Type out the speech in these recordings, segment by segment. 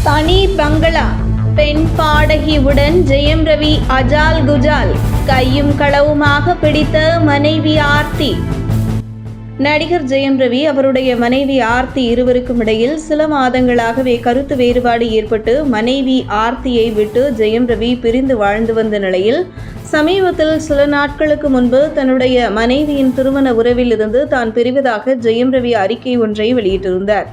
தனி பங்களா, பெண் பாடகியுடன் ஜெயம் ரவி அஜால் குஜால், கையும் களவுமாக பிடித்த மனைவி ஆர்த்தி. நடிகர் ஜெயம் ரவி அவருடைய மனைவி ஆர்த்தி இருவருக்கும் இடையில் சில மாதங்களாகவே கருத்து வேறுபாடு ஏற்பட்டு மனைவி ஆர்த்தியை விட்டு ஜெயம் ரவி பிரிந்து வாழ்ந்து வந்த நிலையில் சமீபத்தில் சில நாட்களுக்கு முன்பு தன்னுடைய மனைவியின் திருமண உறவில் இருந்து தான் பிரிவதாக ஜெயம் ரவி அறிக்கை ஒன்றை வெளியிட்டிருந்தார்.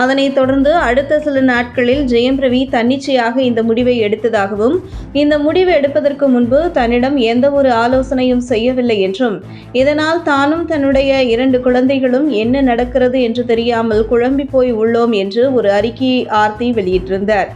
அதனைத் தொடர்ந்து அடுத்த சில நாட்களில் ஜெயம் ரவி தன்னிச்சையாக இந்த முடிவை எடுத்ததாகவும், இந்த முடிவு எடுப்பதற்கு முன்பு தன்னிடம் எந்த ஒரு ஆலோசனையும் செய்யவில்லை என்றும், இதனால் தானும் தன்னுடைய 2 குழந்தைகளும் என்ன நடக்கிறது என்று தெரியாமல் குழம்பி போய் உள்ளோம் என்று ஒரு அறிக்கையை ஆர்த்தி வெளியிட்டிருந்தார்.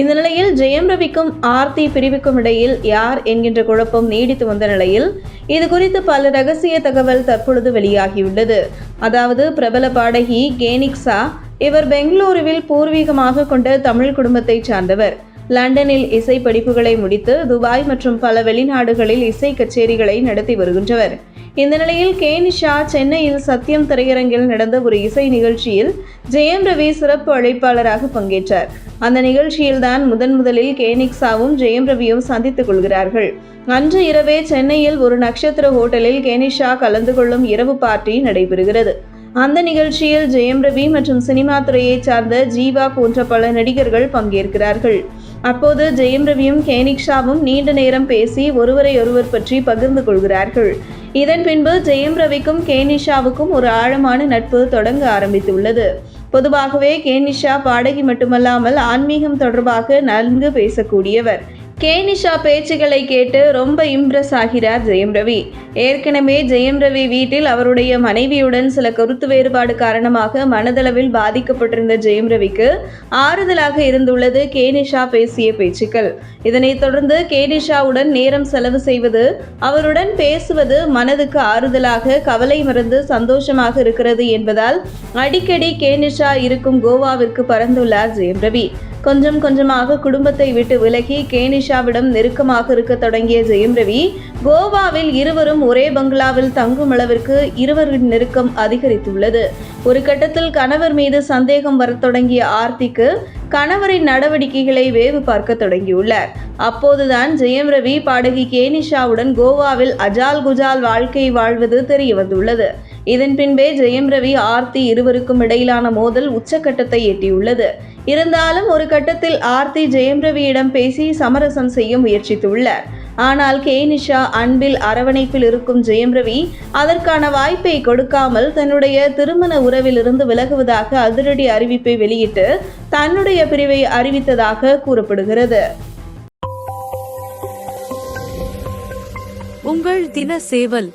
இந்த நிலையில் ஜெயம் ரவிக்கும் ஆர்த்தி பிரிவுக்கும் இடையில் யார் என்கின்ற குழப்பம் நீடித்து வந்த நிலையில் இது குறித்து பல ரகசிய தகவல் தற்பொழுது வெளியாகியுள்ளது. அதாவது பிரபல பாடகி கேனிக்ஸா, இவர் பெங்களூருவில் பூர்வீகமாக கொண்ட தமிழ் குடும்பத்தை சார்ந்தவர். லண்டனில் இசை படிப்புகளை முடித்து துபாய் மற்றும் பல வெளிநாடுகளில் இசை கச்சேரிகளை நடத்தி வருகின்றவர். இந்த நிலையில் கேனிஷா சென்னையில் சத்யம் திரையரங்கில் நடந்த ஒரு இசை நிகழ்ச்சியில் ஜெயம் ரவி சிறப்பு அழைப்பாளராக பங்கேற்றார். அந்த நிகழ்ச்சியில்தான் முதலில் கேனிக்ஸாவும் ஜெயம் ரவியும் சந்தித்துக் கொள்கிறார்கள். அன்று இரவே சென்னையில் ஒரு நட்சத்திர ஹோட்டலில் கேனிஷா கலந்து கொள்ளும் இரவு பார்ட்டி நடைபெறுகிறது. அந்த நிகழ்ச்சியில் ஜெயம் ரவி மற்றும் சினிமா துறையை சார்ந்த ஜீவா போன்ற பல நடிகர்கள் பங்கேற்கிறார்கள். அப்போது ஜெயம் ரவியும் கேனிக்ஷாவும் நீண்ட நேரம் பேசி ஒருவரையொருவர் பற்றி பகிர்ந்து கொள்கிறார்கள். இதன் பின்பு ஜெயம் ரவிக்கும் கேனிஷாவுக்கும் ஒரு ஆழமான நட்பு தொடங்க ஆரம்பித்துள்ளது. பொதுவாகவே கேனிஷா பாடகி மட்டுமல்லாமல் ஆன்மீகம் தொடர்பாக நன்கு பேசக்கூடியவர். கேனிஷா பேச்சுகளை கேட்டு ரொம்ப இம்ப்ரெஸ் ஆகிறார் ஜெயம் ரவி. ஏற்கனவே ஜெயம் ரவி வீட்டில் அவருடைய மனைவியுடன் சில கருத்து வேறுபாடு காரணமாக மனதளவில் பாதிக்கப்பட்டிருந்த ஜெயம் ரவிக்கு ஆறுதலாக இருந்துள்ளது கேனிஷா பேசிய பேச்சுக்கள். இதனைத் தொடர்ந்து கேனிஷாவுடன் நேரம் செலவு செய்வது, அவருடன் பேசுவது மனதுக்கு ஆறுதலாக, கவலை மறந்து சந்தோஷமாக இருக்கிறது என்பதால் அடிக்கடி கேனிஷா இருக்கும் கோவாவிற்கு பறந்துள்ளார் ஜெயம் ரவி. கொஞ்சம் கொஞ்சமாக குடும்பத்தை விட்டு விலகி கேனிஷாவிடம் நெருக்கமாக இருக்க தொடங்கிய ஜெயம் ரவி கோவாவில் இருவரும் ஒரே பங்களாவில் தங்கும் அளவிற்கு இருவரின் நெருக்கம் அதிகரித்துள்ளது. ஒரு கட்டத்தில் கணவர் மீது சந்தேகம் வரத் தொடங்கிய ஆர்த்திக்கு கணவரின் நடவடிக்கைகளை வேவு பார்க்க தொடங்கியுள்ளார். அப்போதுதான் ஜெயம் ரவி பாடகி கேனிஷாவுடன் கோவாவில் அஜால் குஜால் வாழ்க்கை வாழ்வது தெரிய வந்துள்ளது. இதன் பின்பே ஜெயம் ரவி ஆர்த்தி இருவருக்கும் இடையிலான மோதல் உச்சக்கட்டத்தை எட்டியுள்ளது. இருந்தாலும் ஒரு கட்டத்தில் ஆர்த்தி ஜெயம் ரவியிடம் பேசி சமரசம் செய்ய முயற்சித்துள்ளார். ஆனால் கேனிஷா அன்பில் அரவணைப்பில் இருக்கும் ஜெயம் ரவி அதற்கான வாய்ப்பை கொடுக்காமல் தன்னுடைய திருமண உறவில் இருந்து விலகுவதாக அதிரடி அறிவிப்பை வெளியிட்டு தன்னுடைய பிரிவை அறிவித்ததாக கூறப்படுகிறது. உங்கள் தின சேவல்